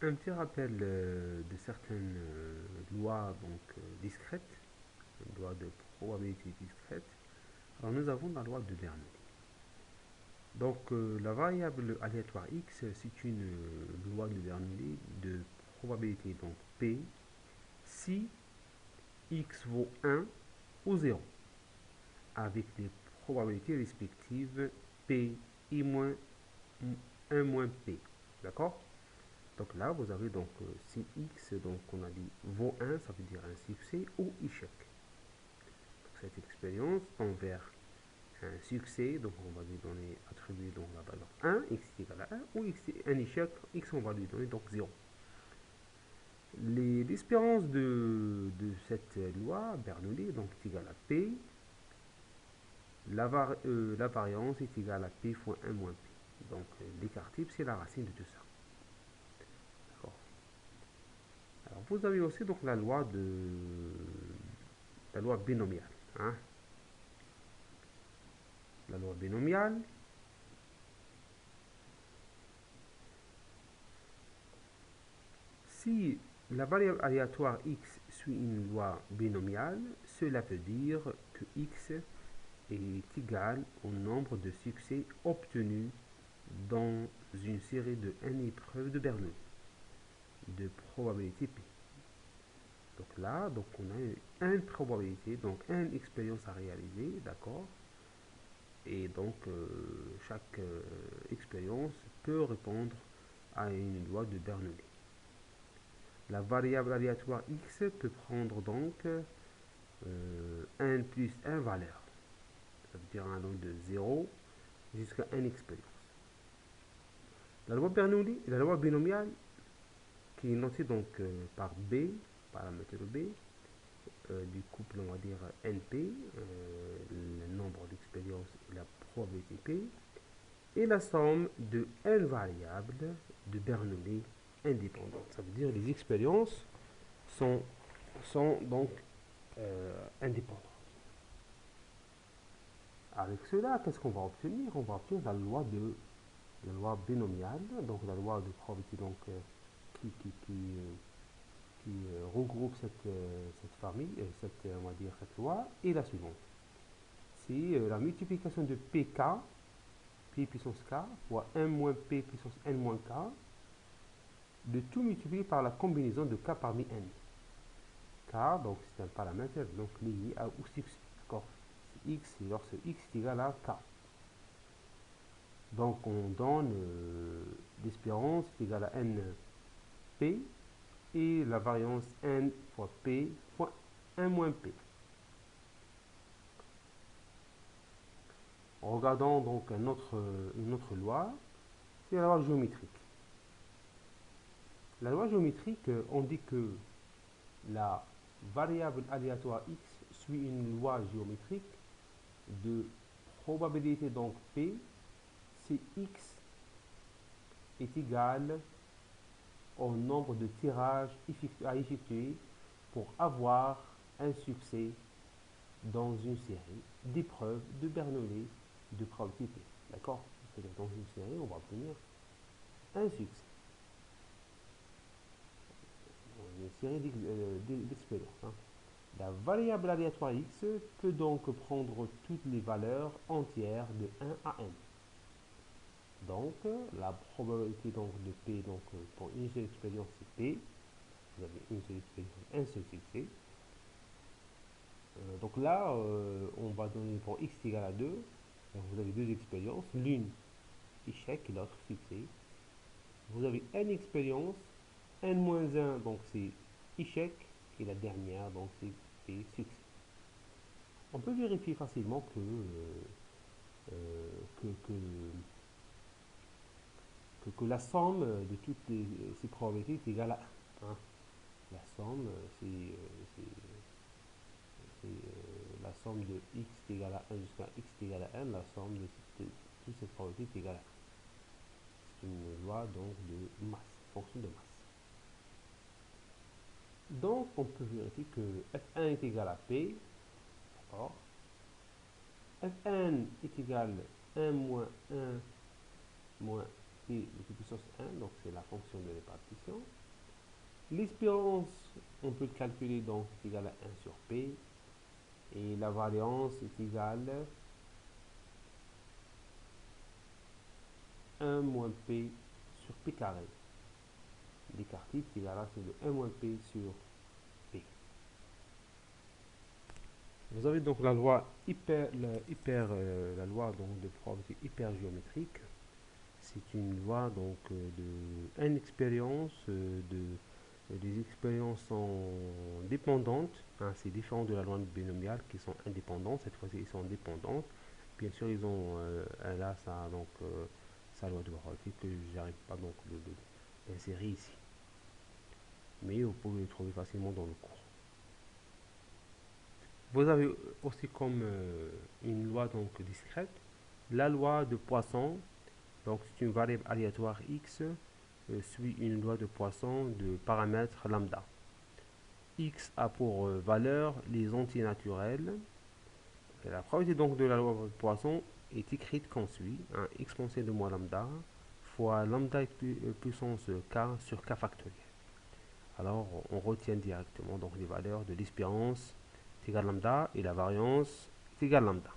Un petit rappel de certaines lois discrètes, une loi de probabilité discrète. Alors nous avons la loi de Bernoulli. Donc la variable aléatoire x, c'est une loi de Bernoulli de probabilité donc P si x vaut 1 ou 0, avec les probabilités respectives P i moins 1 moins P. D'accord? Donc là, vous avez donc si x, donc on a dit vaut 1, ça veut dire un succès ou échec. Donc, cette expérience tend vers un succès, donc on va lui donner, attribuer donc la valeur 1, x est égal à 1, ou x est un échec, x on va lui donner donc 0. L'espérance de cette loi Bernoulli donc est égale à P, la variance est égale à P fois 1 moins P. Donc l'écart type c'est la racine de tout ça. D'accord. Alors vous avez aussi donc la loi binomiale. Hein. La loi binomiale, si la variable aléatoire x suit une loi binomiale, cela veut dire que x est égal au nombre de succès obtenus dans une série de n épreuves de Bernoulli de probabilité p. Donc là, donc on a une probabilité, donc une expérience à réaliser, d'accord. Et donc chaque expérience peut répondre à une loi de Bernoulli. La variable aléatoire x peut prendre donc 1 plus 1 valeur. Ça veut dire un nombre de 0 jusqu'à 1 expérience. La loi Bernoulli, la loi binomiale, qui est notée donc par B, par la méthode B, du couple, on va dire NP, le nombre d'expériences et la probabilité P, et la somme de n variables de Bernoulli indépendantes. Ça veut dire les expériences sont donc indépendantes. Avec cela, qu'est-ce qu'on va obtenir? On va obtenir la loi binomiale, donc la loi de probabilité donc, qui regroupe cette famille, on va dire cette loi, et la suivante. C'est la multiplication de pk, p puissance k, fois 1 moins p puissance n moins k, de tout multiplié par la combinaison de k parmi n. K, donc c'est un paramètre donc lié au succès. D'accord? C'est x, lorsque x est égal à k. Donc on donne l'espérance est égale à np et la variance n fois p fois 1 moins p. Regardons donc une autre loi, c'est la loi géométrique. La loi géométrique, on dit que la variable aléatoire x suit une loi géométrique de probabilité donc p si x est égal au nombre de tirages à effectuer pour avoir un succès dans une série d'épreuves de Bernoulli de probabilité. D'accord? C'est-à-dire dans une série, on va obtenir un succès. Une série d'expériences. Hein. La variable aléatoire x peut donc prendre toutes les valeurs entières de 1 à n. Donc, la probabilité donc, de P donc, pour une seule expérience, c'est P. Vous avez une seule expérience, un seul succès. Donc là, on va donner pour x égale à 2. Donc vous avez deux expériences, l'une échec et l'autre succès. Vous avez n expérience, n-1, donc c'est échec, et la dernière, donc c'est P, succès. On peut vérifier facilement que la somme de toutes ces probabilités est égale à 1. Hein. La somme, c'est la somme de x est égale à 1 jusqu'à x est égal à n, la somme de toutes ces probabilités est égale à 1. C'est une loi donc de masse, fonction de masse. Donc on peut vérifier que F1 est égal à P, d'accord. Fn est égal à 1 moins 1 moins t de t puissance 1, donc c'est la fonction de répartition. L'espérance, on peut le calculer, donc est égal à 1 sur p, et la variance est égale à 1 moins p sur p carré. L'écart type est égal à c'est de 1 moins p sur p. Vous avez donc la loi la loi donc de probabilité hypergéométrique. C'est une loi donc de n expériences, des expériences sont dépendantes, hein, c'est différent de la loi binomiale qui sont indépendantes. Cette fois-ci ils sont dépendantes. Bien sûr ils ont là ça donc sa loi de probabilité que j'arrive pas donc d'insérer ici, mais vous pouvez le trouver facilement dans le cours. Vous avez aussi comme une loi donc discrète, la loi de Poisson. Donc c'est une variable aléatoire x suit une loi de Poisson de paramètres lambda. X a pour valeur les entiers naturels. Et la probabilité donc de la loi de Poisson est écrite comme suit, hein, exponentielle de moins lambda fois lambda puissance k sur k factoriel. Alors on retient directement donc les valeurs de l'espérance est égale lambda et la variance est égale lambda.